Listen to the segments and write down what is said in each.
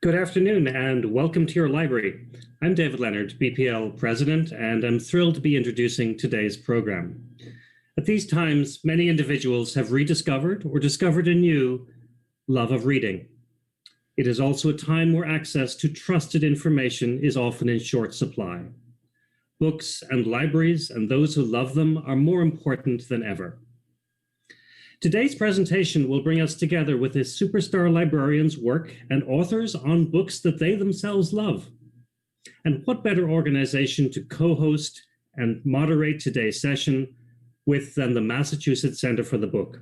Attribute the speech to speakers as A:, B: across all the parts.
A: Good afternoon and welcome to your library. I'm David Leonard, BPL President, and I'm thrilled to be introducing today's program. At these times, many individuals have rediscovered or discovered a new love of reading. It is also a time where access to trusted information is often in short supply. Books and libraries and those who love them are more important than ever. Today's presentation will bring us together with a superstar librarian's work and authors on books that they themselves love. And what better organization to co-host and moderate today's session with than the Massachusetts Center for the Book,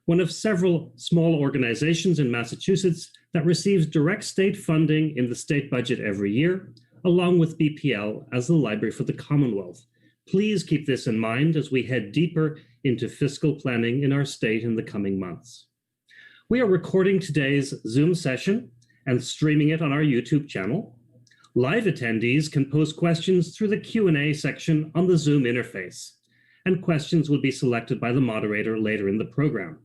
A: one of several small organizations in Massachusetts that receives direct state funding in the state budget every year, along with BPL as the Library for the Commonwealth. Please keep this in mind as we head deeper into fiscal planning in our state in the coming months. We are recording today's Zoom session and streaming it on our YouTube channel. Live attendees can pose questions through the Q&A section on the Zoom interface, and questions will be selected by the moderator later in the program.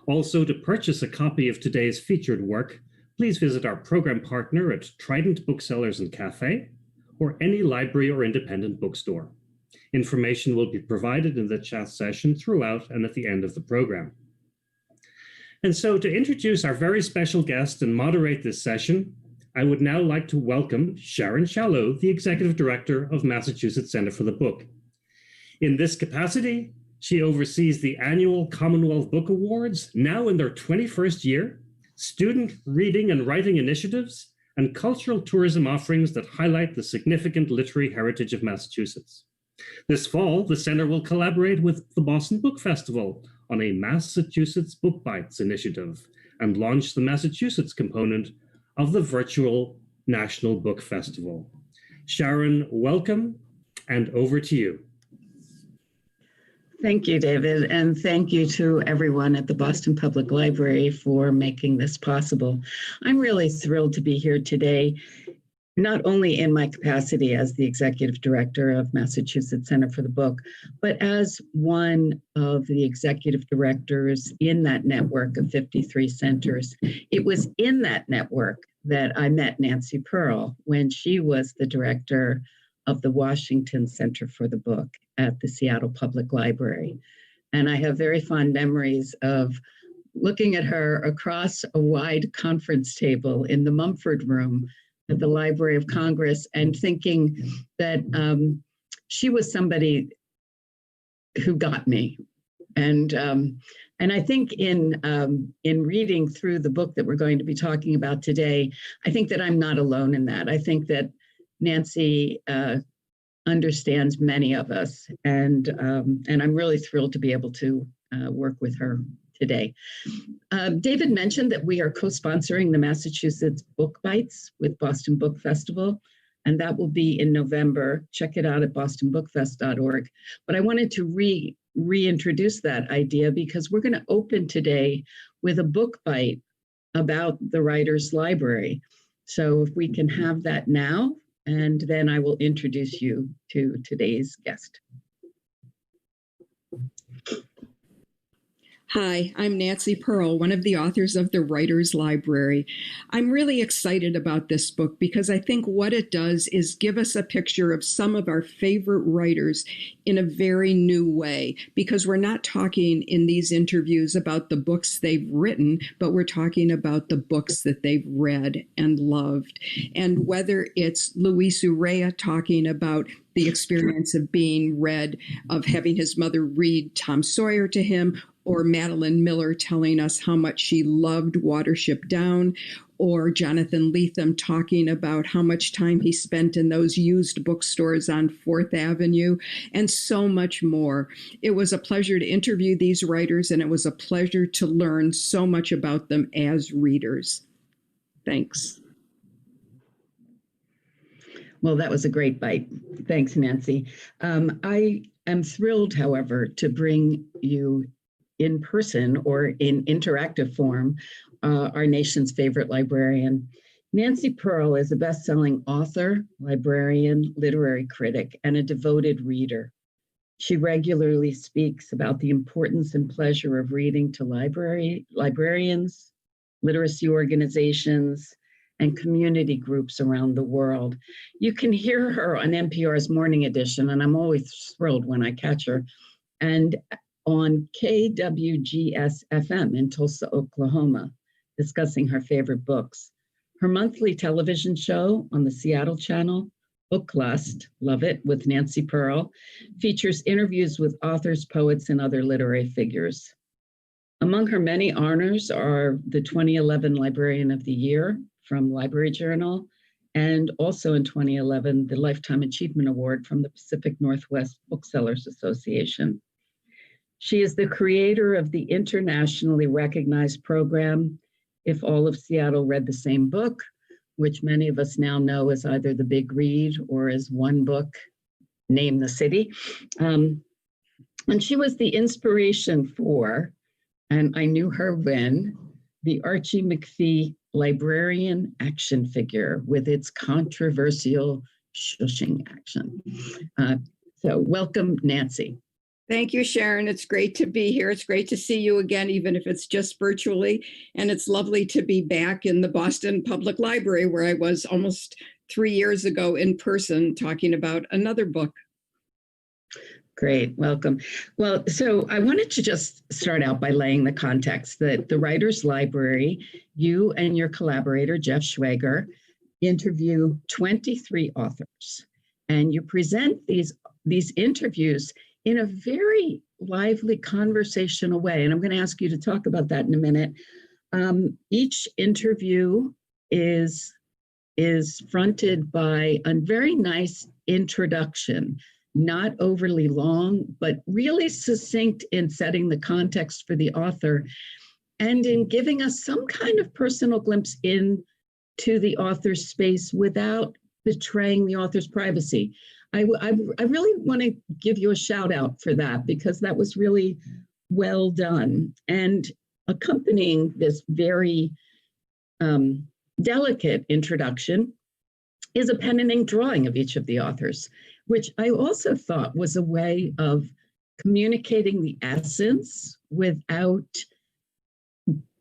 A: Also, to purchase a copy of today's featured work, please visit our program partner at Trident Booksellers and Cafe, or any library or independent bookstore. Information will be provided in the chat session throughout and at the end of the program. And so to introduce our very special guest and moderate this session, I would now like to welcome Sharon Shallow, the Executive Director of Massachusetts Center for the Book. In this capacity, she oversees the annual Commonwealth Book Awards, now in their 21st year, student reading and writing initiatives, and cultural tourism offerings that highlight the significant literary heritage of Massachusetts. This fall, the center will collaborate with the Boston Book Festival on a Massachusetts Book Bites initiative and launch the Massachusetts component of the virtual National Book Festival. Sharon, welcome, and over to you.
B: Thank you, David, and thank you to everyone at the Boston Public Library for making this possible. I'm really thrilled to be here today, not only in my capacity as the Executive Director of Massachusetts Center for the Book, but as one of the Executive Directors in that network of 53 centers. It was in that network that I met Nancy Pearl when she was the Director of the Washington Center for the Book at the Seattle Public Library. And I have very fond memories of looking at her across a wide conference table in the Mumford Room at the Library of Congress and thinking that she was somebody who got me. And I think in reading through the book that we're going to be talking about today, I think that I'm not alone in that. I think that Nancy understands many of us, and I'm really thrilled to be able to work with her today. David mentioned that we are co-sponsoring the Massachusetts Book Bites with Boston Book Festival, and that will be in November. Check it out at bostonbookfest.org. But I wanted to reintroduce that idea because we're going to open today with a book bite about the Writers' Library. So if we can have that now, and then I will introduce you to today's guest.
C: Hi, I'm Nancy Pearl, one of the authors of The Writers' Library. I'm really excited about this book because I think what it does is give us a picture of some of our favorite writers in a very new way, because we're not talking in these interviews about the books they've written, but we're talking about the books that they've read and loved. And whether it's Luis Urrea talking about the experience of being read, of having his mother read Tom Sawyer to him, or Madeline Miller telling us how much she loved Watership Down, or Jonathan Lethem talking about how much time he spent in those used bookstores on 4th Avenue, and so much more. It was a pleasure to interview these writers, and it was a pleasure to learn so much about them as readers. Thanks.
B: Well, that was a great bite. Thanks, Nancy. I am thrilled, however, to bring you in person or in interactive form, our nation's favorite librarian. Nancy Pearl is a best-selling author, librarian, literary critic, and a devoted reader. She regularly speaks about the importance and pleasure of reading to librarians, literacy organizations, and community groups around the world. You can hear her on NPR's Morning Edition, and I'm always thrilled when I catch her, and on KWGS FM in Tulsa, Oklahoma, discussing her favorite books. Her monthly television show on the Seattle channel, Book Lust, love it, with Nancy Pearl, features interviews with authors, poets, and other literary figures. Among her many honors are the 2011 Librarian of the Year from Library Journal, and also in 2011, the Lifetime Achievement Award from the Pacific Northwest Booksellers Association. She is the creator of the internationally recognized program, If All of Seattle Read the Same Book, which many of us now know as either the Big Read or as one book, Name the City. And she was the inspiration for, and I knew her when, the Archie McPhee Librarian action figure with its controversial shushing action. So welcome, Nancy.
C: Thank you, Sharon. It's great to be here. It's great to see you again, even if it's just virtually. And it's lovely to be back in the Boston Public Library, where I was almost 3 years ago in person talking about another book.
B: Great, welcome. Well, so I wanted to just start out by laying the context that the Writers' Library, you and your collaborator, Jeff Schwager, interview 23 authors. And you present these interviews in a very lively conversational way. And I'm going to ask you to talk about that in a minute. Each interview is fronted by a very nice introduction, not overly long, but really succinct in setting the context for the author and in giving us some kind of personal glimpse into the author's space without betraying the author's privacy. I really want to give you a shout out for that, because that was really well done. And accompanying this very delicate introduction is a pen and ink drawing of each of the authors, which I also thought was a way of communicating the essence without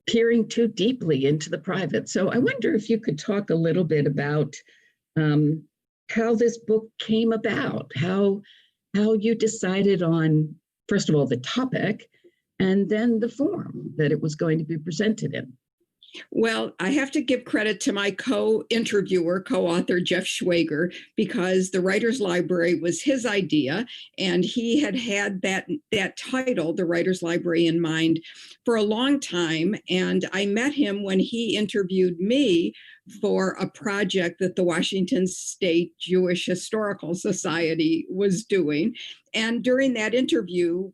B: peering too deeply into the private. So I wonder if you could talk a little bit about how this book came about, how you decided on, first of all, the topic, and then the form that it was going to be presented in.
C: Well, I have to give credit to my co-interviewer, co-author, Jeff Schwager, because the Writers' Library was his idea, and he had that title, the Writers' Library, in mind for a long time. And I met him when he interviewed me for a project that the Washington State Jewish Historical Society was doing. And during that interview,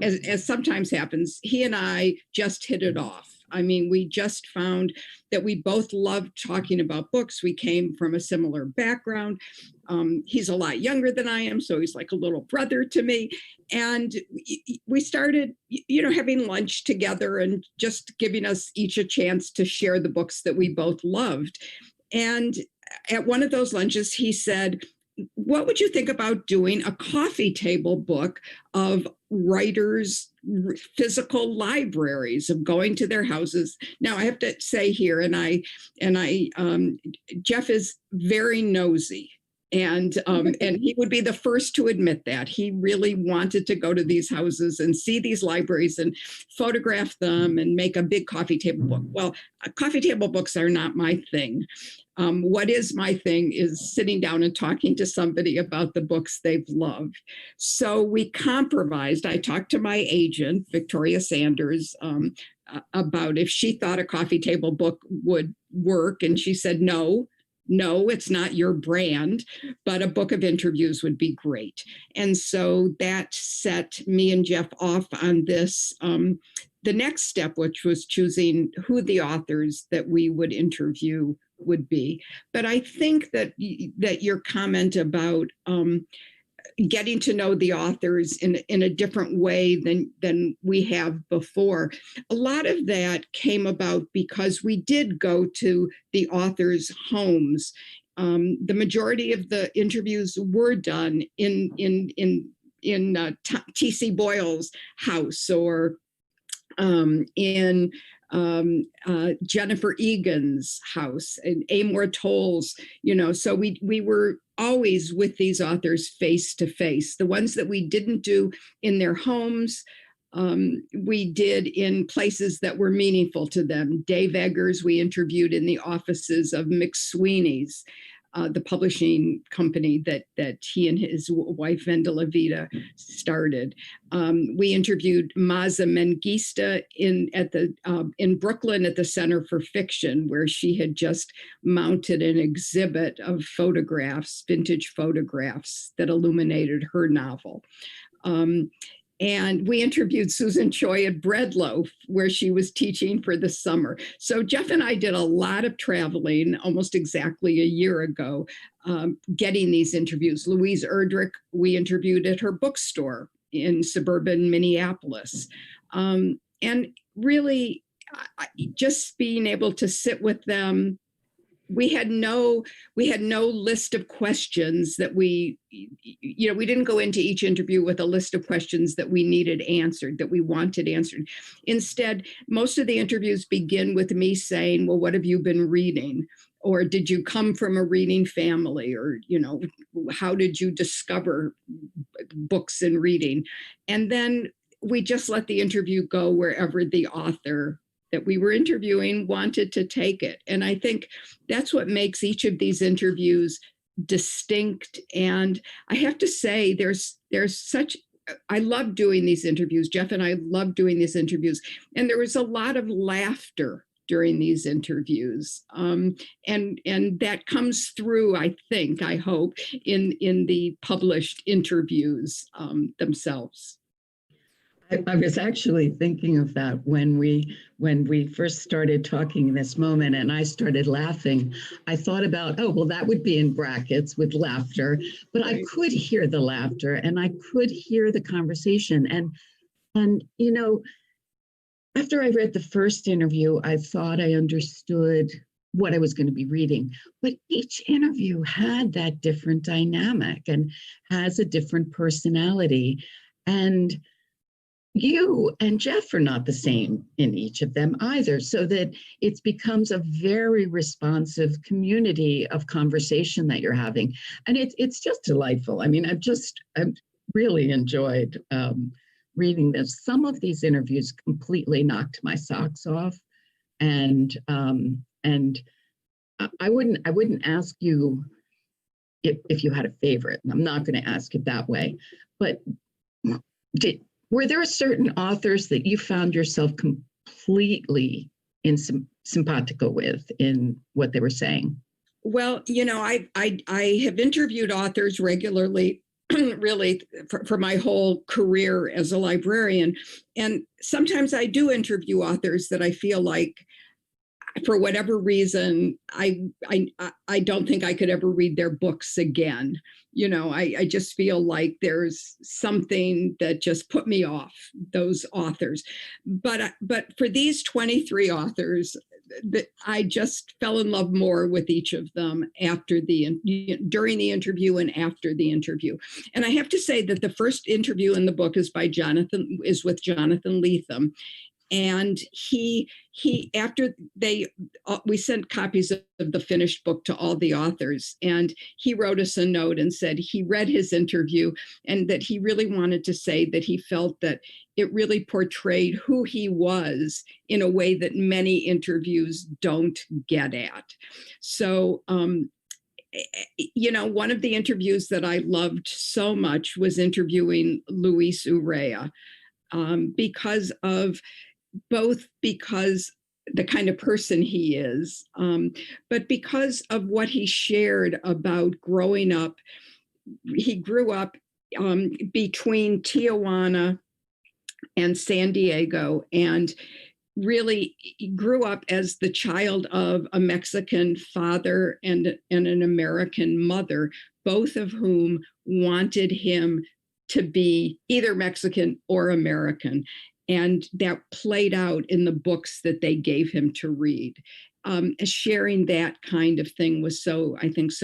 C: as sometimes happens, he and I just hit it off. I mean, we just found that we both loved talking about books. We came from a similar background. He's a lot younger than I am, so he's like a little brother to me. And we started, having lunch together and just giving us each a chance to share the books that we both loved. And at one of those lunches, he said, what would you think about doing a coffee table book of writers' physical libraries, of going to their houses? Now, I have to say here, Jeff is very nosy. And he would be the first to admit that. He really wanted to go to these houses and see these libraries and photograph them and make a big coffee table book. Well, coffee table books are not my thing. What is my thing is sitting down and talking to somebody about the books they've loved. So we compromised. I talked to my agent, Victoria Sanders, about if she thought a coffee table book would work. And she said, no, it's not your brand, but a book of interviews would be great. And so that set me and Jeff off on this, the next step, which was choosing who the authors that we would interview would be. But I think that your comment about getting to know the authors in a different way than we have before, a lot of that came about because we did go to the authors' homes. The majority of the interviews were done in T.C. Boyle's house, or in Jennifer Egan's house, and Amor Towles, so we were always with these authors face to face. The ones that we didn't do in their homes, we did in places that were meaningful to them. Dave Eggers, we interviewed in the offices of McSweeney's, the publishing company that he and his wife Venda Levita started. We interviewed Maza Mengista in Brooklyn at the Center for Fiction, where she had just mounted an exhibit of photographs, vintage photographs that illuminated her novel. And we interviewed Susan Choi at Breadloaf, where she was teaching for the summer. So Jeff and I did a lot of traveling almost exactly a year ago, getting these interviews. Louise Erdrich, we interviewed at her bookstore in suburban Minneapolis. And really, just being able to sit with them. We had no list of questions that we didn't go into each interview with a list of questions that we needed answered, that we wanted answered. Instead, most of the interviews begin with me saying, well, what have you been reading? Or did you come from a reading family? Or, how did you discover books and reading? And then we just let the interview go wherever the author that we were interviewing wanted to take it. And I think that's what makes each of these interviews distinct. And I have to say, I love doing these interviews. Jeff and I love doing these interviews. And there was a lot of laughter during these interviews. And that comes through, I hope, in the published interviews themselves.
B: I was actually thinking of that when we first started talking in this moment, and I started laughing. I thought about, oh, well, that would be in brackets with laughter, but right. I could hear the laughter and I could hear the conversation. And after I read the first interview, I thought I understood what I was going to be reading, but each interview had that different dynamic and has a different personality. And you and Jeff are not the same in each of them either, so that it becomes a very responsive community of conversation that you're having. And it's just delightful. I mean, I've really enjoyed reading this. Some of these interviews completely knocked my socks off. And I wouldn't ask you if you had a favorite. I'm not going to ask it that way, but were there certain authors that you found yourself completely simpatico with in what they were saying?
C: Well, I have interviewed authors regularly, really, for my whole career as a librarian. And sometimes I do interview authors that I feel like, for whatever reason, I don't think I could ever read their books again. I just feel like there's something that just put me off those authors. But for these 23 authors, I just fell in love more with each of them during the interview and after the interview. And I have to say that the first interview in the book is with Jonathan Lethem. And we sent copies of the finished book to all the authors, and he wrote us a note and said he read his interview and that he really wanted to say that he felt that it really portrayed who he was in a way that many interviews don't get at. So, one of the interviews that I loved so much was interviewing Luis Urrea, because the kind of person he is, but because of what he shared about growing up. He grew up between Tijuana and San Diego, and really grew up as the child of a Mexican father and an American mother, both of whom wanted him to be either Mexican or American. And that played out in the books that they gave him to read. Sharing that kind of thing was so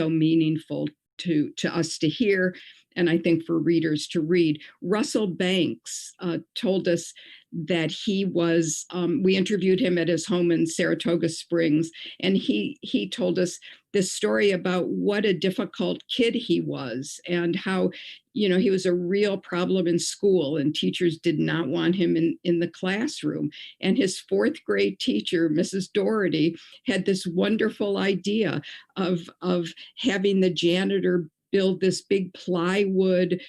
C: meaningful to us to hear. and I think for readers to read. Russell Banks told us that he was, we interviewed him at his home in Saratoga Springs, and he told us this story about what a difficult kid he was and how, he was a real problem in school and teachers did not want him in the classroom. And his fourth grade teacher, Mrs. Doherty, had this wonderful idea of having the janitor build this big plywood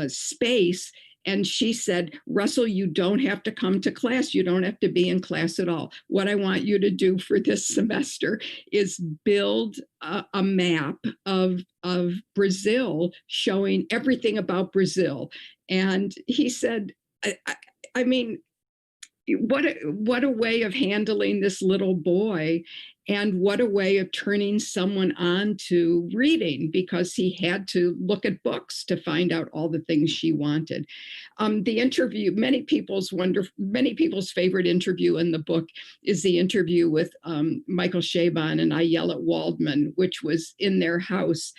C: space. And she said, Russell, you don't have to come to class. You don't have to be in class at all. What I want you to do for this semester is build a map of Brazil showing everything about Brazil. And he said, I mean, what a way of handling this little boy, and what a way of turning someone on to reading, because he had to look at books to find out all the things she wanted. The interview, many people's favorite interview in the book is the interview with Michael Chabon and Ayelet Waldman, which was in their house.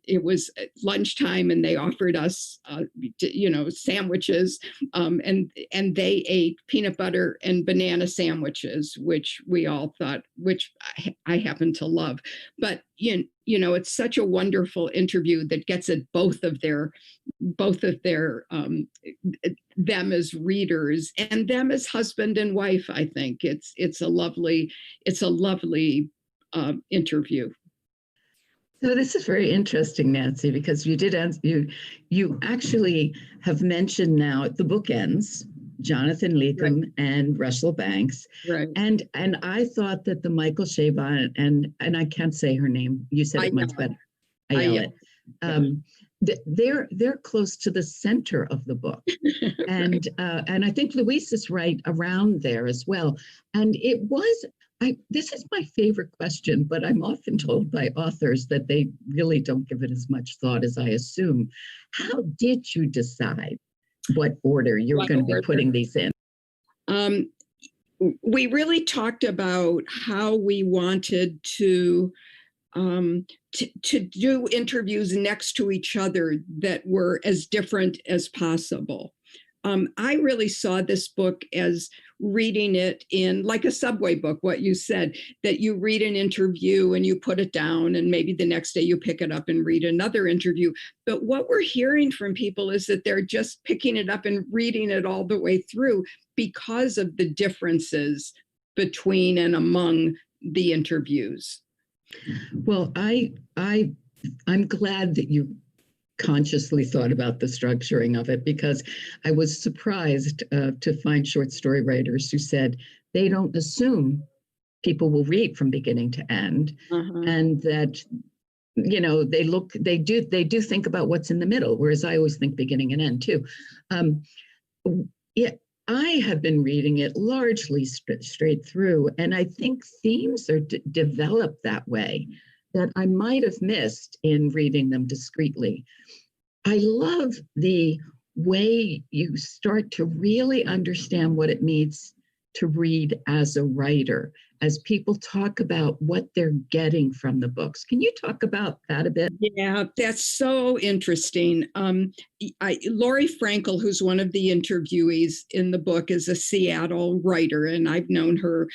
C: It was lunchtime and they offered us, sandwiches, and they ate peanut butter and banana sandwiches, which we all thought, which I happen to love. But, it's such a wonderful interview that gets at both of their them as readers and them as husband and wife. I think it's a lovely interview.
B: So this is very interesting, Nancy, because you actually have mentioned now the bookends, Jonathan Lethem and Russell Banks.
C: Right.
B: And I thought that the Michael Chabon and I can't say her name. You said it much better. Ayelet. They're close to the center of the book. And and I think Louise is right around there as well. And it was this is my favorite question, but I'm often told by authors that they really don't give it as much thought as I assume. How did you decide what order you were going to be putting these in?
C: We really talked about how we wanted to do interviews next to each other that were as different as possible. I really saw this book as reading it in like a subway book, what you said, that you read an interview and you put it down and maybe the next day you pick it up and read another interview. But what we're hearing from people is that they're just picking it up and reading it all the way through because of the differences between and among the interviews.
B: Well, I'm glad that you consciously thought about the structuring of it, because I was surprised to find short story writers who said they don't assume people will read from beginning to end, and that they do think about what's in the middle, whereas I always think beginning and end too. I have been reading it largely straight through, and I think themes are developed that way that I might have missed in reading them discreetly. I love the way you start to really understand what it means to read as a writer, as people talk about what they're getting from the books. Can you talk about that a bit?
C: Yeah, that's so interesting. Laurie Frankel, who's one of the interviewees in the book, is a Seattle writer, and I've known her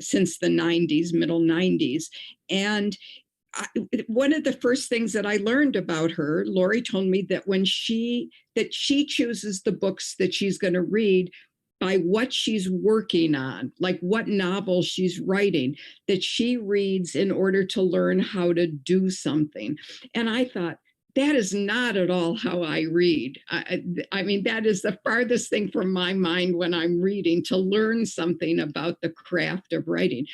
C: since the middle 90s. And one of the first things that I learned about her, Laurie told me that she chooses the books that she's going to read by what she's working on, like what novel she's writing, that she reads in order to learn how to do something. And I thought, that is not at all how I read. I mean, that is the farthest thing from my mind when I'm reading, to learn something about the craft of writing.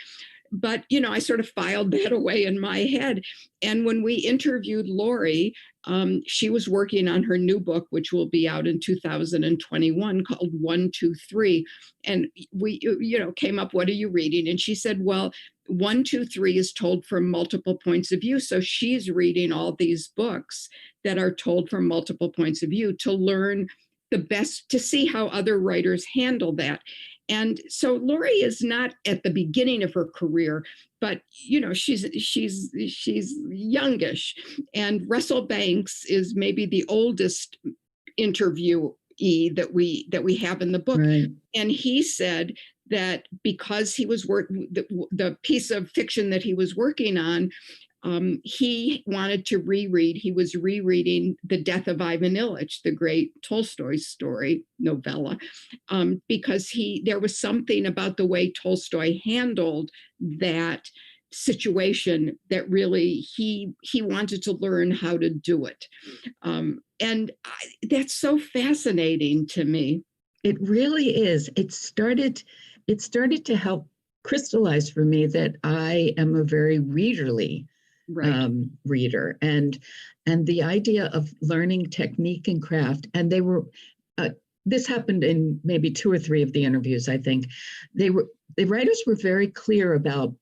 C: But, I sort of filed that away in my head. And when we interviewed Laurie, she was working on her new book, which will be out in 2021, called 1, 2, 3. And we, came up, what are you reading? And she said, well, 1, 2, 3 is told from multiple points of view. So she's reading all these books that are told from multiple points of view to learn the best, to see how other writers handle that. And so Laurie is not at the beginning of her career, but she's youngish. And Russell Banks is maybe the oldest interviewee that we have in the book.
B: Right.
C: And he said that because he was the piece of fiction that he was working on, he wanted to reread. He was rereading The Death of Ivan Ilyich, the great Tolstoy story novella, because there was something about the way Tolstoy handled that situation that really he wanted to learn how to do it. That's so fascinating to me.
B: It really is. It started to help crystallize for me that I am a very readerly reader, and the idea of learning technique and craft. And they were this happened in maybe 2 or 3 of the interviews. I think the writers were very clear about,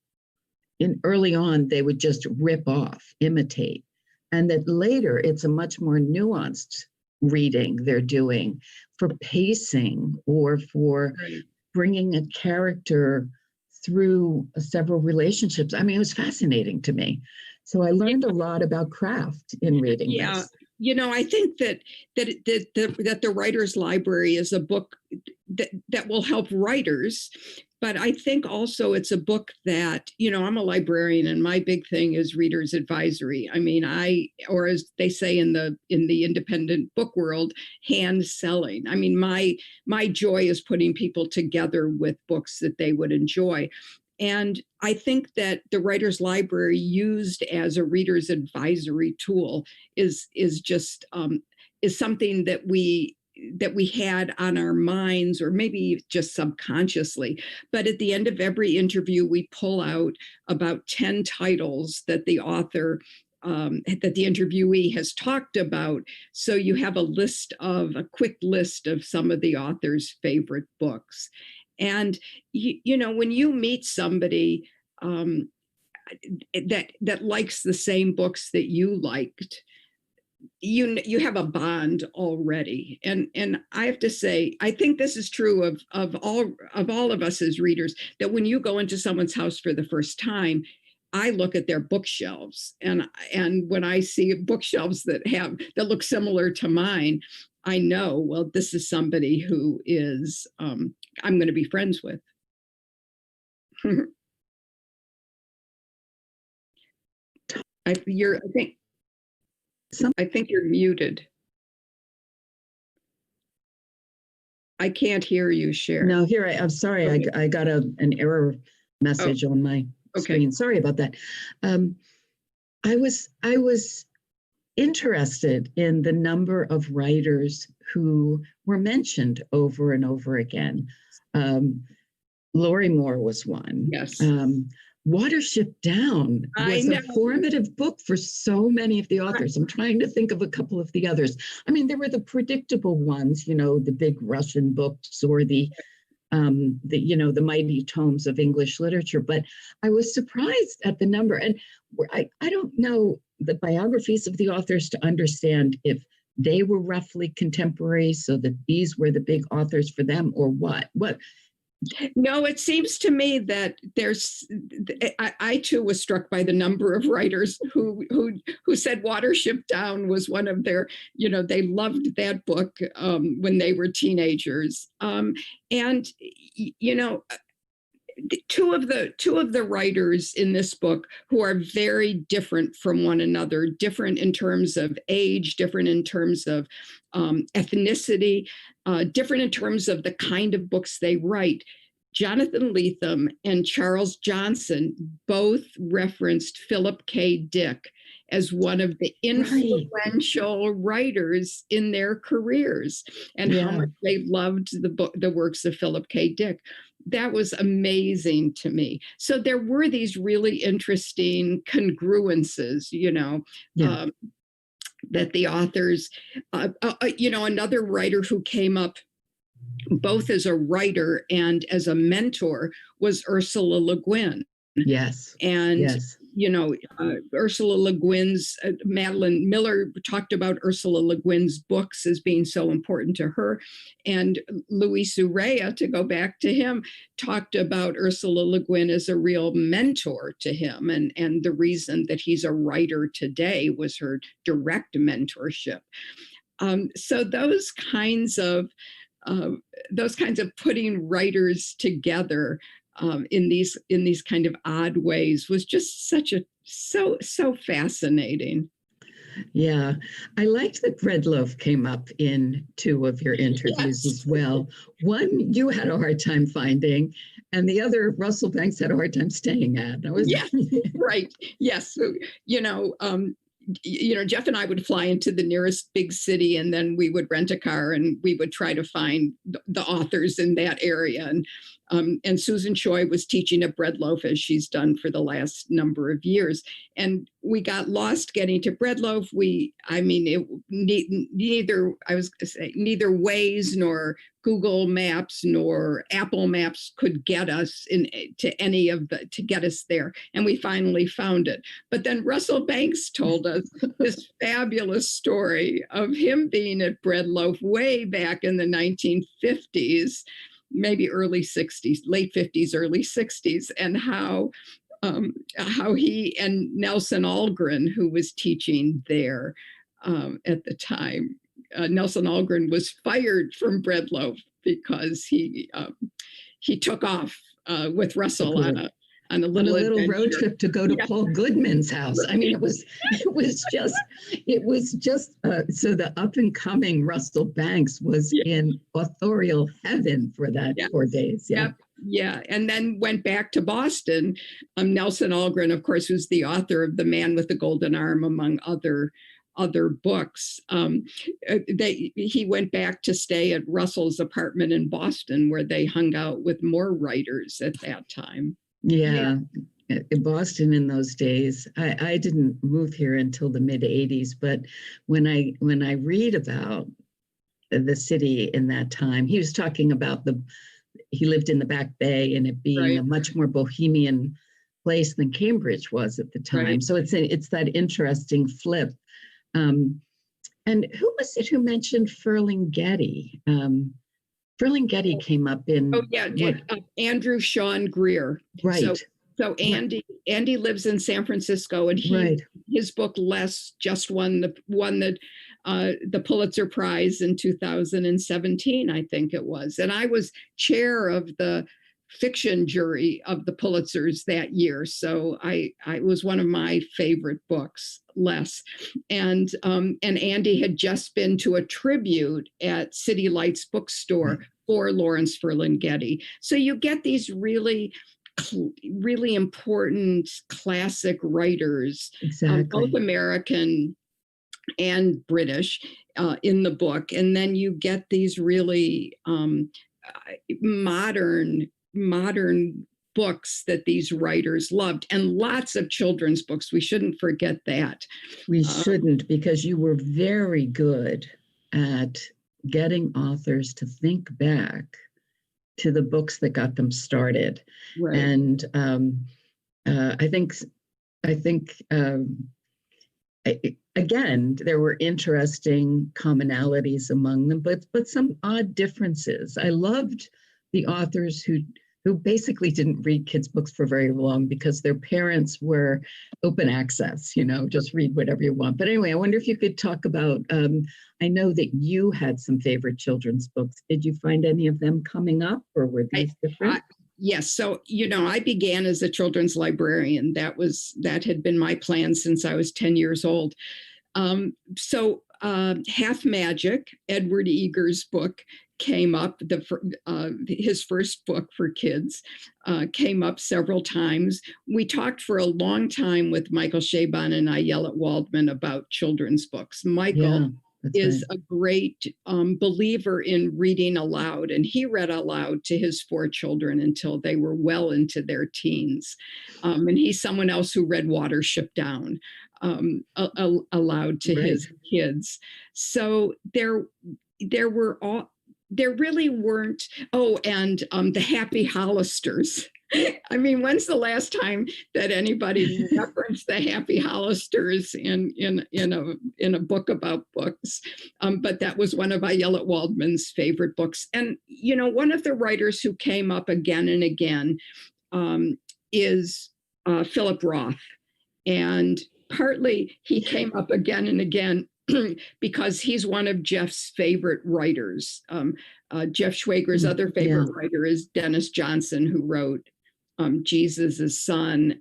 B: early on they would just rip off, imitate, and that later it's a much more nuanced reading they're doing for pacing or for bringing a character through several relationships. I mean, it was fascinating to me. So I learned a lot about craft in reading this.
C: I think that the Writer's Library is a book that will help writers. But I think also it's a book that, I'm a librarian, and my big thing is reader's advisory. I mean, or as they say in the independent book world, hand selling. I mean, my joy is putting people together with books that they would enjoy. And I think that the Writer's Library, used as a reader's advisory tool, is something that we had on our minds, or maybe just subconsciously. But at the end of every interview, we pull out about 10 titles that the author, that the interviewee has talked about. So you have a quick list of some of the author's favorite books. And, when you meet somebody that likes the same books that you liked, you have a bond already. And I have to say, I think this is true of all of us as readers, that when you go into someone's house for the first time, I look at their bookshelves, and when I see bookshelves that look similar to mine, I know, well, this is somebody who is I'm going to be friends with. I think you're muted. I can't hear you, Cher.
B: No, I'm sorry. Okay. I got an error message on my screen. Sorry about that. I was interested in the number of writers who were mentioned over and over again. Laurie Moore was one.
C: Yes.
B: Watership Down was a formative book for so many of the authors. I'm trying to think of a couple of the others. I mean, there were the predictable ones, the big Russian books, or the mighty tomes of English literature. But I was surprised at the number. And I don't know the biographies of the authors to understand if they were roughly contemporary, so that these were the big authors for them, or what.
C: No, it seems to me that I too was struck by the number of writers who said Watership Down was one of their, they loved that book when they were teenagers. Two of the writers in this book, who are very different from one another, different in terms of age, different in terms of ethnicity, different in terms of the kind of books they write. Jonathan Lethem and Charles Johnson both referenced Philip K. Dick as one of the influential writers in their careers, and how much they loved the works of Philip K. Dick. That was amazing to me. So there were these really interesting congruences, that the authors, another writer who came up both as a writer and as a mentor was Ursula Le Guin.
B: Yes.
C: And Ursula Le Guin's, Madeline Miller talked about Ursula Le Guin's books as being so important to her. And Luis Urrea, to go back to him, talked about Ursula Le Guin as a real mentor to him. And the reason that he's a writer today was her direct mentorship. So those kinds of putting writers together in these kind of odd ways was just so fascinating.
B: Yeah, I liked that bread loaf came up in two of your interviews as well. One you had a hard time finding, and the other Russell Banks had a hard time staying at.
C: Right. Yes. Jeff and I would fly into the nearest big city, and then we would rent a car and we would try to find the authors in that area. And Susan Choi was teaching at Bread Loaf, as she's done for the last number of years. And we got lost getting to Bread Loaf. Neither Waze nor Google Maps nor Apple Maps could get us to get us there. And we finally found it. But then Russell Banks told us this fabulous story of him being at Bread Loaf way back in the 1950s, maybe early 60s, late 50s, early 60s, and how he and Nelson Algren, who was teaching there at the time, Nelson Algren was fired from Bread Loaf because he took off with Russell on a little
B: road trip to go to Paul Goodman's house. I mean, it was just so the up and coming Russell Banks was in authorial heaven for that 4 days.
C: Yeah. And then went back to Boston. Nelson Algren, of course, was the author of The Man with the Golden Arm, among other books. He went back to stay at Russell's apartment in Boston, where they hung out with more writers at that time.
B: Yeah. In Boston in those days, I didn't move here until the mid 80s, but when I read about the city in that time, he was talking about he lived in the Back Bay and it being a much more bohemian place than Cambridge was at the time. Right. So it's that interesting flip. And who was it who mentioned Ferlinghetti? Ferlinghetti came up in...
C: Andrew Sean Greer.
B: Right.
C: So Andy lives in San Francisco, and his book Less just won the Pulitzer Prize in 2017, I think it was. And I was chair of the fiction jury of the Pulitzers that year. So I was one of my favorite books, Less. And Andy had just been to a tribute at City Lights bookstore for Lawrence Ferlinghetti. So you get these really important classic writers, both American and British, in the book. And then you get these really modern books that these writers loved, and lots of children's books. We shouldn't forget that.
B: We shouldn't, because you were very good at getting authors to think back to the books that got them started. Right. And I think again, there were interesting commonalities among them, but some odd differences. I loved the authors who basically didn't read kids' books for very long because their parents were open access, just read whatever you want. But anyway, I wonder if you could talk about, I know that you had some favorite children's books. Did you find any of them coming up, or were these different?
C: Yes. So, I began as a children's librarian. That had been my plan since I was 10 years old. Half Magic, Edward Eager's book, came up. His first book for kids came up several times. We talked for a long time with Michael Chabon and Ayelet Waldman about children's books. Michael is a great believer in reading aloud, and he read aloud to his 4 children until they were well into their teens. And he's someone else who read Watership Down aloud to his kids. So there really weren't. Oh, and the Happy Hollisters. I mean, when's the last time that anybody referenced the Happy Hollisters in a book about books? But that was one of Ayelet Waldman's favorite books. And, you know, one of the writers who came up again and again is Philip Roth. And partly he came up again and again because he's one of Jeff's favorite writers. Jeff Schwager's other favorite writer is Dennis Johnson, who wrote Jesus' Son,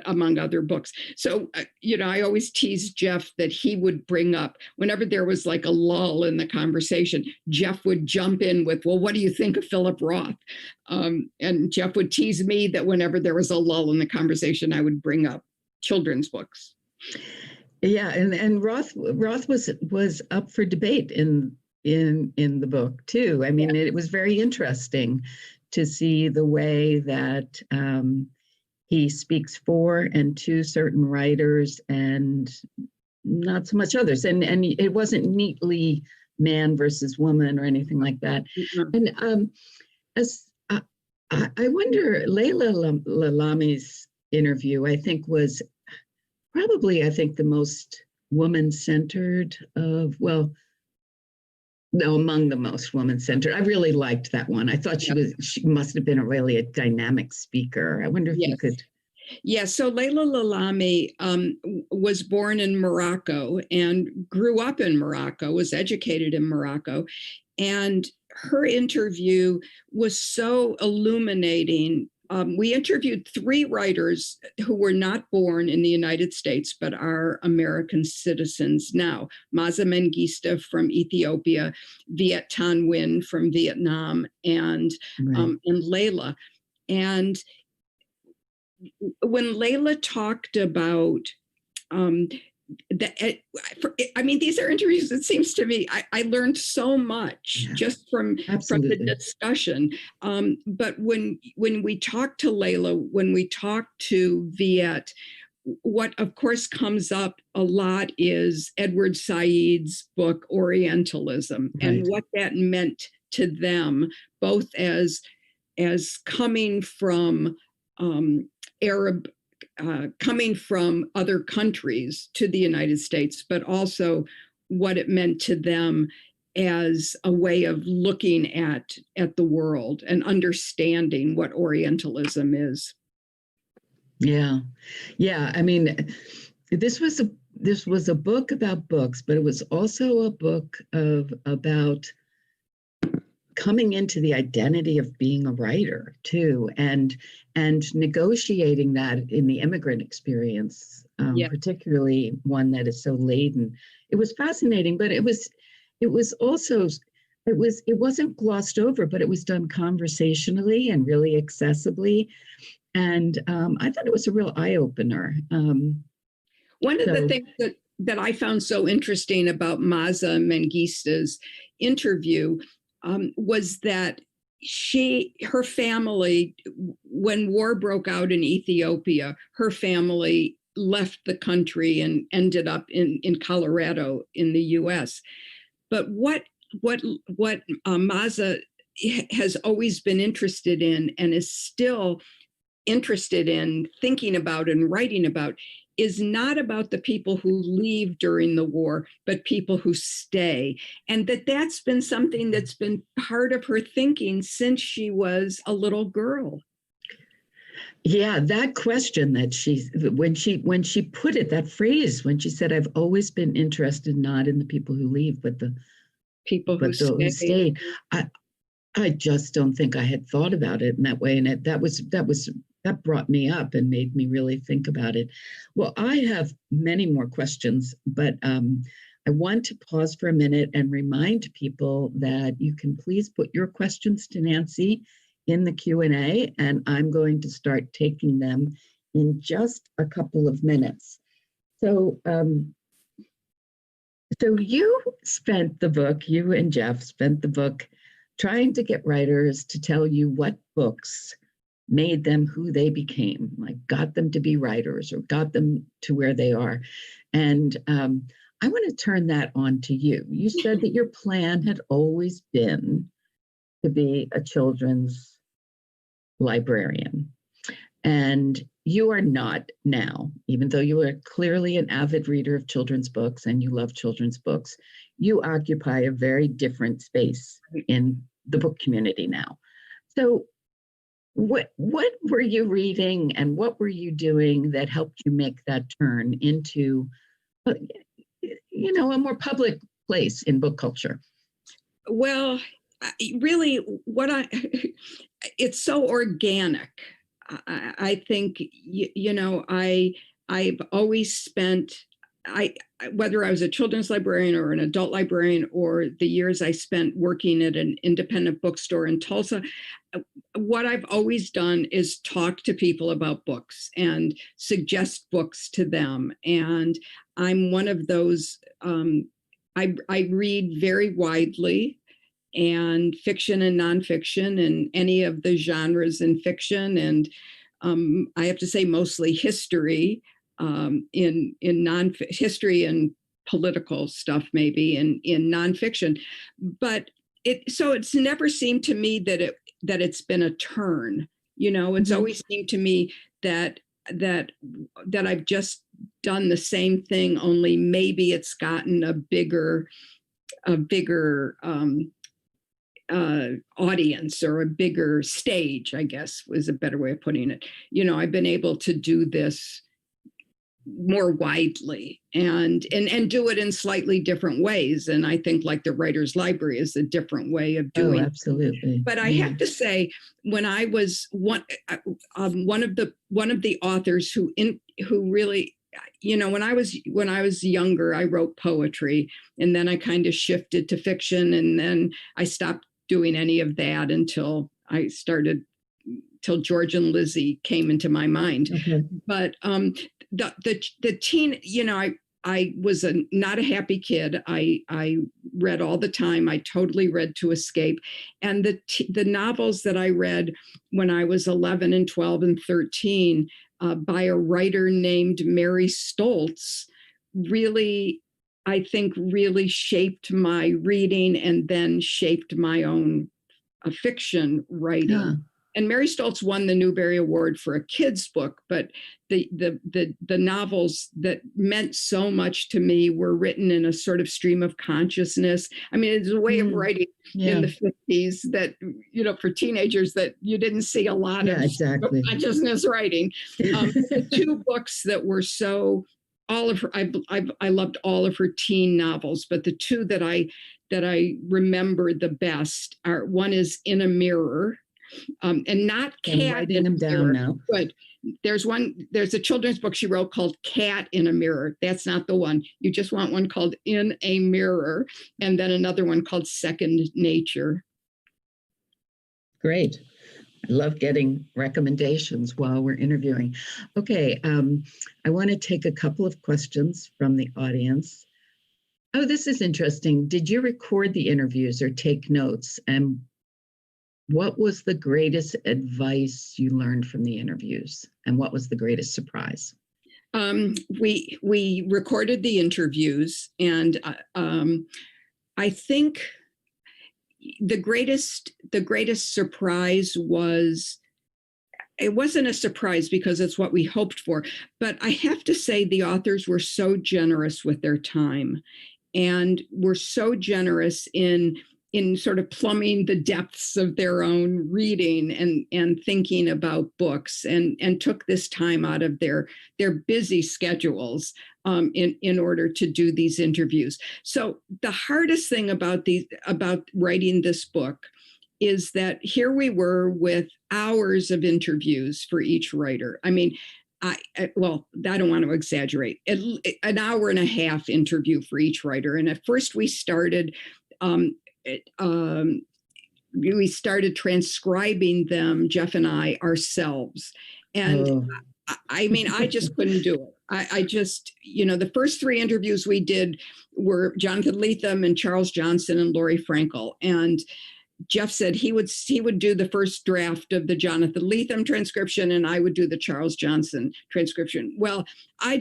C: among other books. So, you know, I always tease Jeff that he would bring up, whenever there was like a lull in the conversation, Jeff would jump in with, well, what do you think of Philip Roth? And Jeff would tease me that whenever there was a lull in the conversation, I would bring up children's books.
B: Yeah, and Roth was up for debate in the book too. I mean, it was very interesting to see the way that he speaks for and to certain writers and not so much others. And it wasn't neatly man versus woman or anything like that. Mm-hmm. And as I wonder, Layla Lalami's interview, I think, was probably, the most woman-centered of, among the most woman-centered. I really liked that one. I thought she must have been a dynamic speaker. I wonder if you could.
C: Yeah, so Layla Lalami was born in Morocco and grew up in Morocco, was educated in Morocco. And her interview was so illuminating. We interviewed 3 writers who were not born in the United States, but are American citizens now. Maza Mengistu from Ethiopia, Viet Thanh Nguyen from Vietnam, and Layla. And when Layla talked about these are interviews, it seems to me, I learned so much just from the discussion. But when we talk to Layla, when we talk to Viet, what of course comes up a lot is Edward Said's book Orientalism, and what that meant to them, both as coming from Arab, coming from other countries to the United States, but also what it meant to them as a way of looking at the world and understanding what Orientalism is.
B: Yeah. I mean, this was a book about books, but it was also a book about coming into the identity of being a writer too, and negotiating that in the immigrant experience, particularly one that is so laden. It was fascinating, but it wasn't glossed over, but it was done conversationally and really accessibly. And I thought it was a real eye-opener.
C: One of the things that I found so interesting about Maza Mengistu's interview was that her family, when war broke out in Ethiopia, her family left the country and ended up in Colorado in the U.S. But what Maza has always been interested in, and is still interested in thinking about and writing about, is not about the people who leave during the war, but people who stay. And that's been something that's been part of her thinking since she was a little girl.
B: Yeah, that question that when she put it, that phrase, when she said, I've always been interested not in the people who leave, but the people who stayed. I just don't think I had thought about it in that way. And that brought me up and made me really think about it. Well, I have many more questions, but I want to pause for a minute and remind people that you can please put your questions to Nancy in the Q&A, and I'm going to start taking them in just a couple of minutes. So, you and Jeff spent the book trying to get writers to tell you what books made them who they became, like got them to be writers or got them to where they are. And I want to turn that on to you. You said that your plan had always been to be a children's librarian. And you are not now, even though you are clearly an avid reader of children's books and you love children's books, you occupy a very different space in the book community now. So what were you reading and what were you doing that helped you make that turn into, you know, a more public place in book culture?
C: Well, really, it's so organic. I think, I've always spent, whether I was a children's librarian or an adult librarian, or the years I spent working at an independent bookstore in Tulsa, what I've always done is talk to people about books and suggest books to them. And I'm one of those, I read very widely, and fiction and nonfiction and any of the genres in fiction. And I have to say mostly history, in history and political stuff, maybe in nonfiction. But it's never seemed to me that it's been a turn. It's always seemed to me that I've just done the same thing, only maybe it's gotten a bigger audience, or a bigger stage, I guess was a better way of putting it. I've been able to do this more widely and do it in slightly different ways. And I think like the Writer's Library is a different way of doing it.
B: Absolutely.
C: But I have to say, when I was one of the authors who really, when I was younger, I wrote poetry, and then I kind of shifted to fiction, and then I stopped doing any of that until George and Lizzie came into my mind. Okay. But the teen, I was not a happy kid. I read all the time. I totally read to escape. And the novels that I read when I was 11 and 12 and 13 by a writer named Mary Stoltz really, I think, really shaped my reading and then shaped my own fiction writing. Yeah. And Mary Stoltz won the Newbery Award for a kid's book, but the novels that meant so much to me were written in a sort of stream of consciousness. I mean, it's a way of writing in the 50s that, for teenagers, that you didn't see a lot of consciousness writing. The two books that were so, all of her, I loved all of her teen novels, but the two that I remember the best are, one is In a Mirror, and not Cat.
B: I'm writing them down now.
C: Good. There's a children's book she wrote called Cat in a Mirror. That's not the one. You just want one called In a Mirror, and then another one called Second Nature.
B: Great. I love getting recommendations while we're interviewing. Okay, I want to take a couple of questions from the audience. Oh, this is interesting. Did you record the interviews or take notes? And what was the greatest advice you learned from the interviews? And what was the greatest surprise?
C: We recorded the interviews, and I think the greatest surprise was, it wasn't a surprise because it's what we hoped for, but I have to say the authors were so generous with their time, and were so generous in sort of plumbing the depths of their own reading and thinking about books, and took this time out of their busy schedules in order to do these interviews. So the hardest thing about writing this book is that here we were with hours of interviews for each writer. I mean, I don't want to exaggerate. An hour and a half interview for each writer. And at first we started transcribing them, Jeff and I, ourselves. And I mean, I just couldn't do it. I just, the first three interviews we did were Jonathan Lethem and Charles Johnson and Laurie Frankel. And Jeff said he would do the first draft of the Jonathan Lethem transcription, and I would do the Charles Johnson transcription. Well, I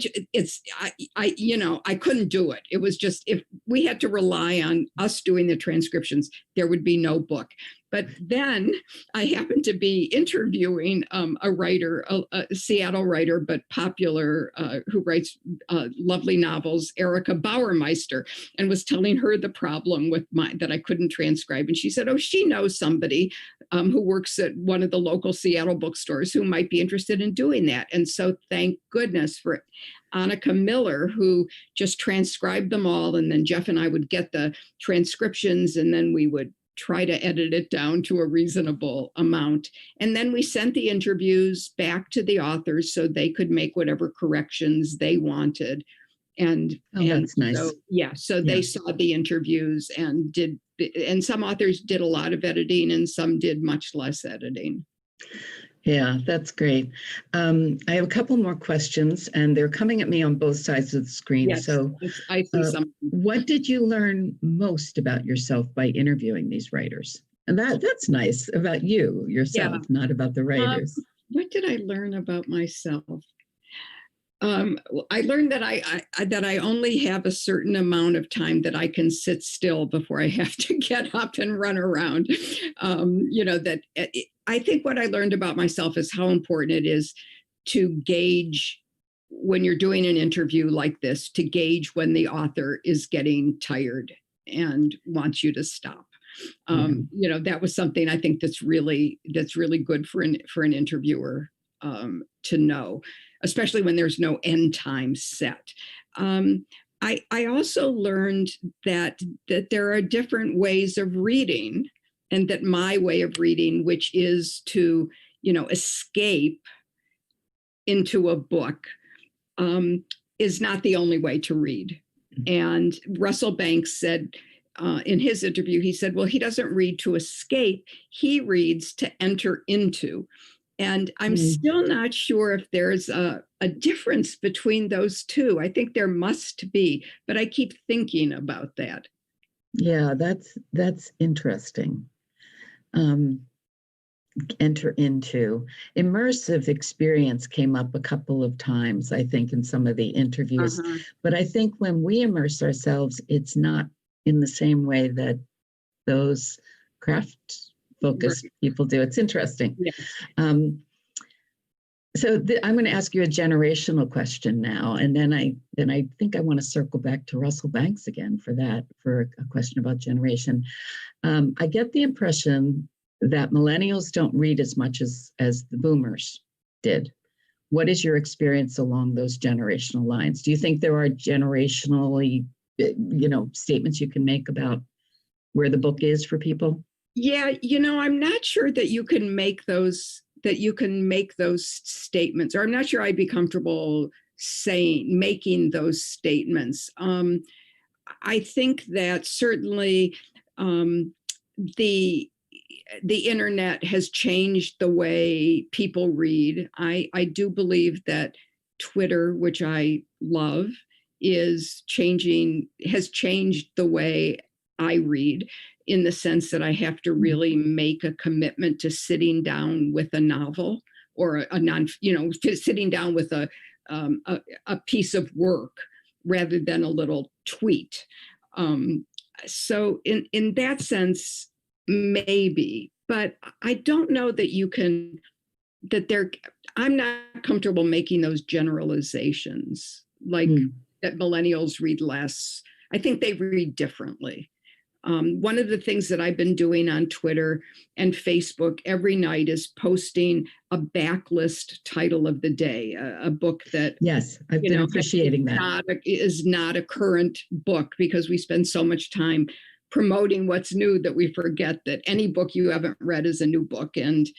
C: couldn't do it. It was just, if we had to rely on us doing the transcriptions, there would be no book. But then I happened to be interviewing a writer, a Seattle writer, but popular, who writes lovely novels, Erica Bauermeister, and was telling her the problem with that I couldn't transcribe. And she said, oh, she knows somebody who works at one of the local Seattle bookstores who might be interested in doing that. And so thank goodness for Annika Miller, who just transcribed them all. And then Jeff and I would get the transcriptions, and then we would try to edit it down to a reasonable amount. And then we sent the interviews back to the authors so they could make whatever corrections they wanted. And
B: that's nice.
C: So they saw the interviews and some authors did a lot of editing and some did much less editing.
B: Yeah, that's great. I have a couple more questions, and they're coming at me on both sides of the screen.
C: Yes,
B: so
C: I see some.
B: What did you learn most about yourself by interviewing these writers? And that's nice, about yourself, not about the writers.
C: What did I learn about myself? I learned that I only have a certain amount of time that I can sit still before I have to get up and run around. I think what I learned about myself is how important it is to gauge, when you're doing an interview like this, to gauge when the author is getting tired and wants you to stop. That was something I think that's really good for an interviewer to know, especially when there's no end time set. I also learned that there are different ways of reading, and that my way of reading, which is to, escape into a book, is not the only way to read. And Russell Banks said in his interview, he said, well, he doesn't read to escape, he reads to enter into. And I'm still not sure if there's a difference between those two. I think there must be, but I keep thinking about that.
B: Yeah, that's interesting. Enter into. Immersive experience came up a couple of times, I think, in some of the interviews. But I think when we immerse ourselves, it's not in the same way that those craft-focused people do. It's interesting.
C: Yes.
B: So I'm going to ask you a generational question now, and then I think I want to circle back to Russell Banks again for a question about generation. I get the impression that millennials don't read as much as the boomers did. What is your experience along those generational lines? Do you think there are generationally, statements you can make about where the book is for people?
C: Yeah, I'm not sure that you can make those statements, or I'm not sure I'd be comfortable making those statements. I think that certainly the internet has changed the way people read. I do believe that Twitter, which I love, has changed the way I read, in the sense that I have to really make a commitment to sitting down with a novel or sitting down with a piece of work rather than a little tweet. So in that sense, maybe, but I don't know that I'm not comfortable making those generalizations, like that millennials read less. I think they read differently. One of the things that I've been doing on Twitter and Facebook every night is posting a backlist title of the day, a book that
B: I've been appreciating that.
C: Is not a current book, because we spend so much time promoting what's new that we forget that any book you haven't read is a new book. And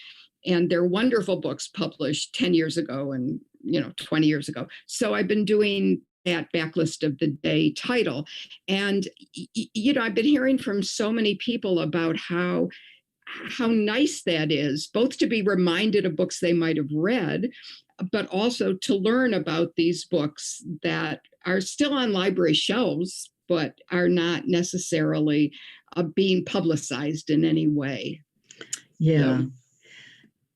C: they're wonderful books published 10 years ago and 20 years ago. So I've been doing that backlist of the day title. And, I've been hearing from so many people about how nice that is, both to be reminded of books they might have read, but also to learn about these books that are still on library shelves, but are not necessarily being publicized in any way.
B: Yeah. So.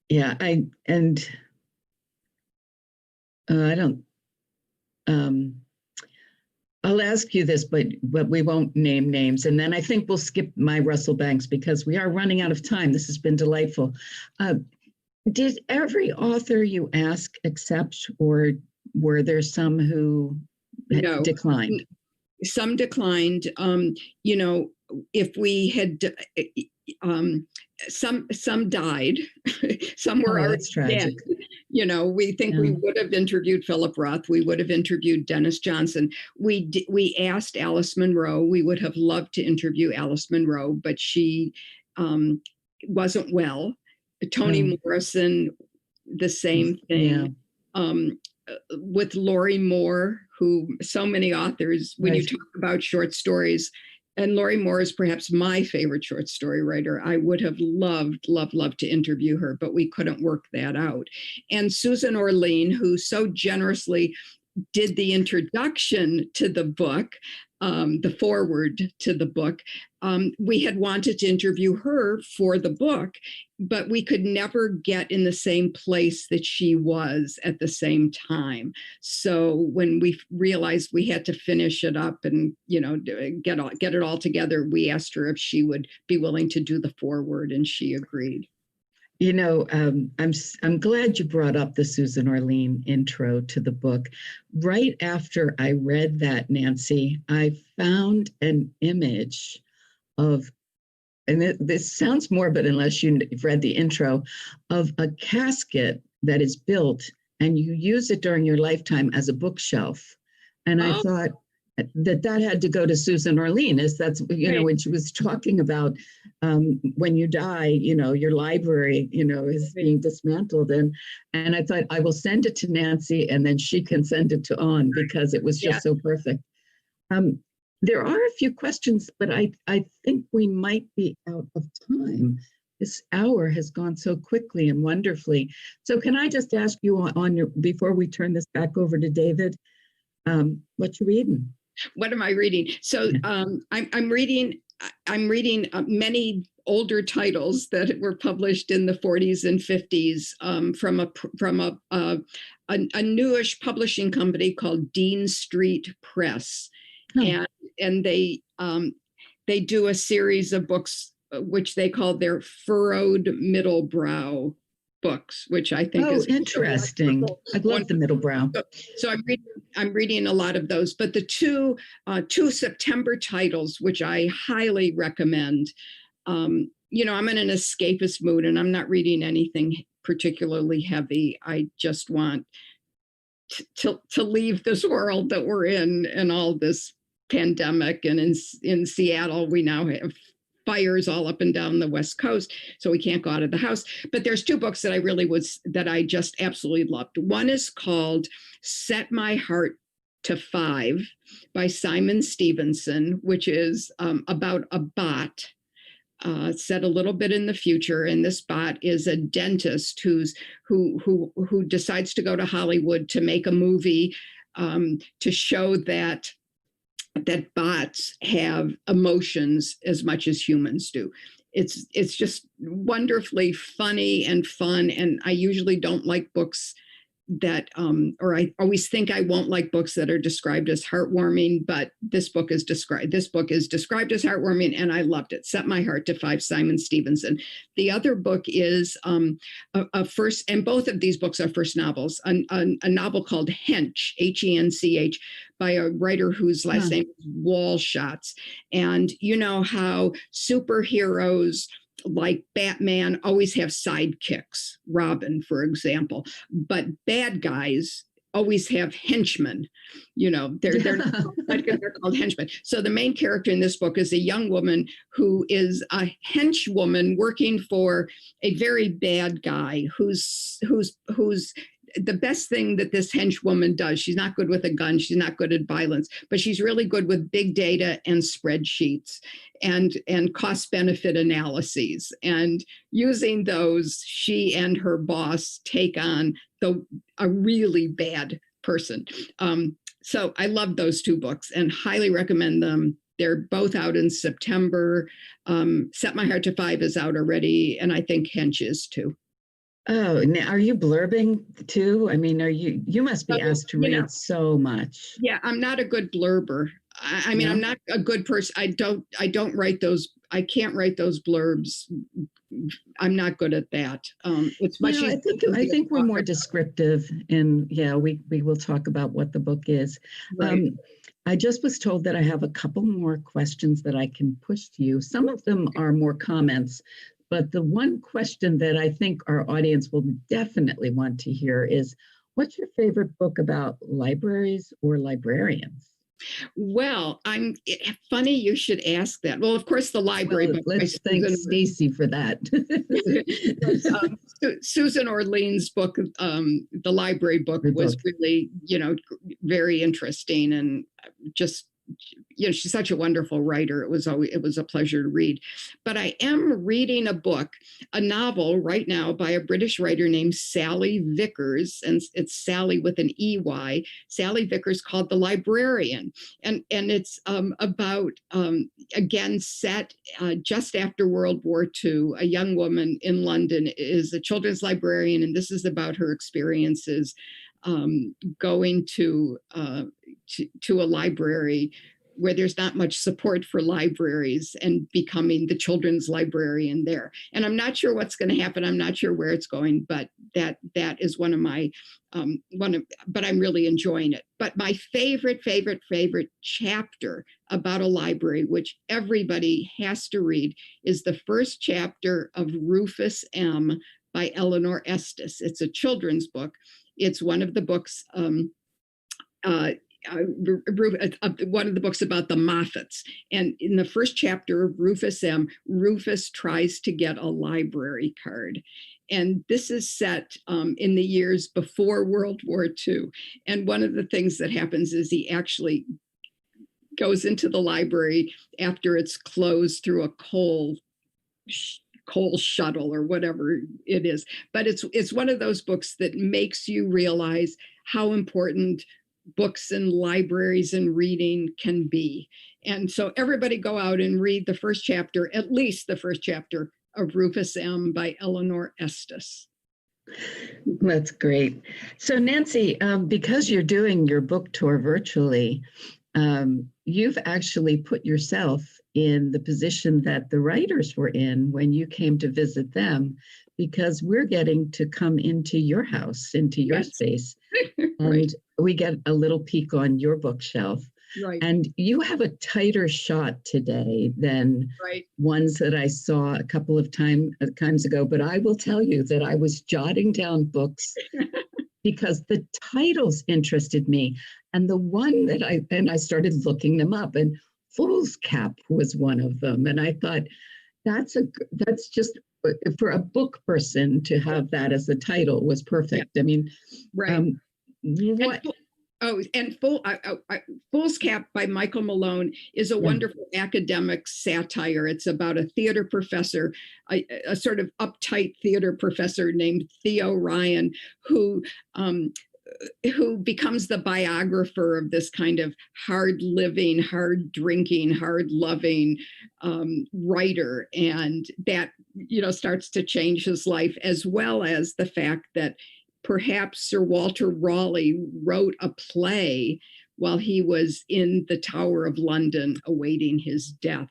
B: Yeah. I'll ask you this, but we won't name names. And then I think we'll skip my Russell Banks because we are running out of time. This has been delightful. Did every author you ask accept, or were there some who declined?
C: Some declined. If we had, some died. Some were already
B: tragic.
C: Dead. We think we would have interviewed Philip Roth. We would have interviewed Dennis Johnson. We asked Alice Munro. We would have loved to interview Alice Munro, but she wasn't well. Toni Morrison, the same thing. With Laurie Moore, who so many authors, when you talk about short stories, and Laurie Moore is perhaps my favorite short story writer. I would have loved to interview her, but we couldn't work that out. And Susan Orlean, who so generously did the introduction to the book, the foreword to the book, we had wanted to interview her for the book, but we could never get in the same place that she was at the same time. So when we realized we had to finish it up and, get it all together, we asked her if she would be willing to do the foreword, and she agreed.
B: I'm glad you brought up the Susan Orlean intro to the book. Right after I read that, Nancy, I found an image of, and this sounds morbid unless you've read the intro, of a casket that is built and you use it during your lifetime as a bookshelf. And I thought that had to go to Susan Orlean, when she was talking about when you die, your library, is being dismantled. And I thought I will send it to Nancy and then she can send it to On, because it was just so perfect. There are a few questions, but I think we might be out of time. This hour has gone so quickly and wonderfully. So can I just ask you before we turn this back over to David, what you reading?
C: What am I reading? So I'm reading many older titles that were published in the 40s and 50s from a newish publishing company called Dean Street Press, and they do a series of books which they call their furrowed middle-brow books, which I think is
B: interesting. I love the middle brow.
C: So I'm reading a lot of those, but the two September titles, which I highly recommend. I'm in an escapist mood, and I'm not reading anything particularly heavy. I just want to leave this world that we're in and all this pandemic. And in Seattle, we now have fires all up and down the West Coast, so we can't go out of the house. But there's two books that I just absolutely loved. One is called Set My Heart to 5 by Simon Stevenson, which is about a bot set a little bit in the future. And this bot is a dentist who decides to go to Hollywood to make a movie to show that bots have emotions as much as humans do. It's just wonderfully funny and fun. And I usually don't like books that, or I always think I won't like books that are described as heartwarming, but this book is described as heartwarming, and I loved it. Set My Heart to 5, Simon Stevenson. The other book is a first, and both of these books are first novels, a novel called Hench, Hench, by a writer whose last name is Walshots. And you know how superheroes like Batman always have sidekicks, Robin, for example, but bad guys always have henchmen. They're called henchmen. So the main character in this book is a young woman who is a henchwoman working for a very bad guy who's the best thing that this henchwoman does. She's not good with a gun. She's not good at violence, but she's really good with big data and spreadsheets and cost benefit analyses. And using those, she and her boss take on a really bad person. So I love those two books and highly recommend them. They're both out in September. Set My Heart to 5 is out already, and I think Hench is too.
B: Oh, now are you blurbing too? I mean, you must be asked to read so much.
C: Yeah, I'm not a good blurber. I mean, I'm not a good person. I don't write those. I can't write those blurbs. I'm not good at that. It's much easier.
B: I think we're more descriptive, and we will talk about what the book is.
C: Right.
B: I just was told that I have a couple more questions that I can push to you. Some of them are more comments, but the one question that I think our audience will definitely want to hear is, what's your favorite book about libraries or librarians?
C: Well, funny you should ask that. Well, of course, the library book.
B: Let's thank Stacy for that.
C: Susan Orlean's book, the library book, was really, very interesting, and just, she's such a wonderful writer. It was a pleasure to read. But I am reading a novel right now by a British writer named Sally Vickers, and it's Sally with an EY. Sally Vickers, called The Librarian, and it's about again set just after World War II. A young woman in London is a children's librarian, and this is about her experiences going to a library where there's not much support for libraries, and becoming the children's librarian there. And I'm not sure what's going to happen. I'm not sure where it's going, but that is one of my but I'm really enjoying it. But my favorite chapter about a library, which everybody has to read, is the first chapter of Rufus M. by Eleanor Estes. It's a children's book. It's one of the books, one of the books about the Moffats. And in the first chapter of Rufus M., Rufus tries to get a library card. And this is set in the years before World War II. And one of the things that happens is he actually goes into the library after it's closed through a coal shuttle or whatever it is. But it's one of those books that makes you realize how important books and libraries and reading can be. And so everybody go out and read the first chapter, at least the first chapter of Rufus M. by Eleanor Estes.
B: That's great. So Nancy, because you're doing your book tour virtually, you've actually put yourself in the position that the writers were in when you came to visit them, because we're getting to come into your house, into your space, and right. We get a little peek on your bookshelf.
C: Right.
B: And you have a tighter shot today than ones that I saw a couple of times ago. But I will tell you that I was jotting down books because the titles interested me. And the one that I started looking them up, and Fool's Cap was one of them. And I thought, that's just, for a book person to have that as a title was perfect. Yeah. I mean, what?
C: Fool's Cap by Michael Malone is a wonderful academic satire. It's about a theater professor, a sort of uptight theater professor named Theo Ryan, who becomes the biographer of this kind of hard living, hard drinking, hard loving writer. And that, starts to change his life, as well as the fact that perhaps Sir Walter Raleigh wrote a play while he was in the Tower of London awaiting his death,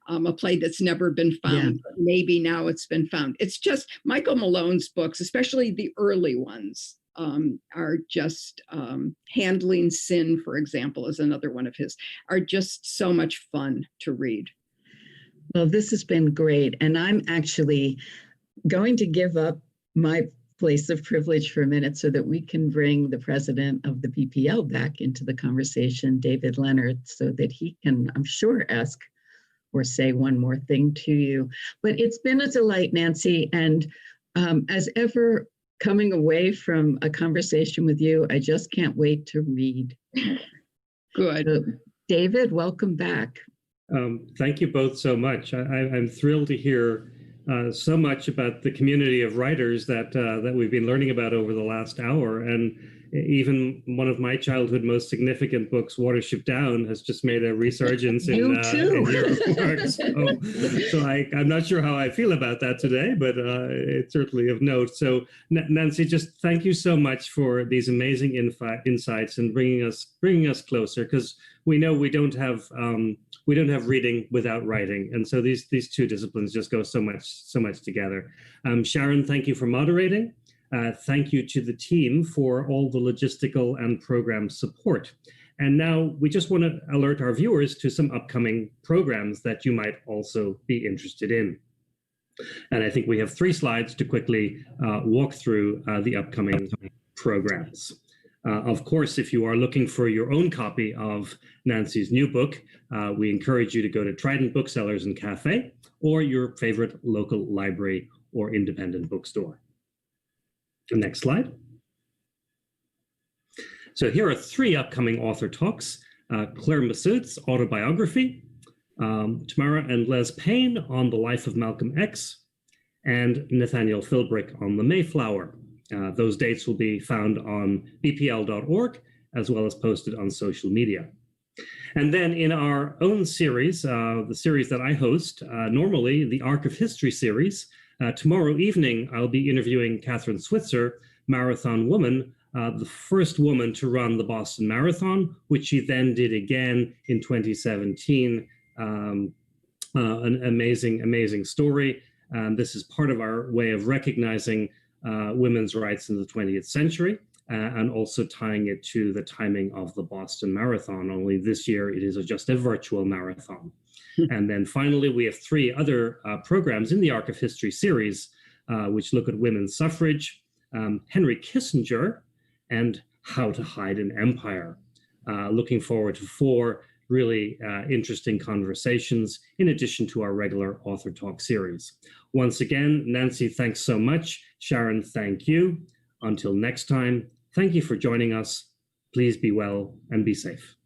C: a play that's never been found. But maybe now it's been found. It's just Michael Malone's books, especially the early ones, are just Handling Sin, for example, is another one of his, are just so much fun to read.
B: Well, this has been great. And I'm actually going to give up my place of privilege for a minute so that we can bring the president of the BPL back into the conversation, David Leonard, so that he can, I'm sure, ask or say one more thing to you. But it's been a delight, Nancy. And as ever, coming away from a conversation with you, I just can't wait to read.
C: Good.
B: So, David, welcome back.
A: Thank you both so much. I'm thrilled to hear so much about the community of writers that we've been learning about over the last hour. And even one of my childhood most significant books, Watership Down, has just made a resurgence in your work. So I'm not sure how I feel about that today, but it's certainly of note. So Nancy, just thank you so much for these amazing insights and bringing us closer, because we know we don't have reading without writing, and so these two disciplines just go so much together. Sharon, thank you for moderating. Thank you to the team for all the logistical and program support. And now we just want to alert our viewers to some upcoming programs that you might also be interested in. And I think we have 3 slides to quickly walk through the upcoming programs. Of course, if you are looking for your own copy of Nancy's new book, we encourage you to go to Trident Booksellers and Cafe or your favorite local library or independent bookstore. The next slide. So here are 3 upcoming author talks. Claire Massoud's autobiography, Tamara and Les Payne on the life of Malcolm X, and Nathaniel Philbrick on the Mayflower. Those dates will be found on bpl.org, as well as posted on social media. And then in our own series, the series that I host, normally the Arc of History series, tomorrow evening, I'll be interviewing Catherine Switzer, marathon woman, the first woman to run the Boston Marathon, which she then did again in 2017. An amazing story. This is part of our way of recognizing women's rights in the 20th century, and also tying it to the timing of the Boston Marathon. Only this year, it is just a virtual marathon. And then finally, we have 3 other programs in the Arc of History series, which look at women's suffrage, Henry Kissinger, and How to Hide an Empire. Looking forward to 4 really interesting conversations in addition to our regular author talk series. Once again, Nancy, thanks so much. Sharon, thank you. Until next time, thank you for joining us. Please be well and be safe.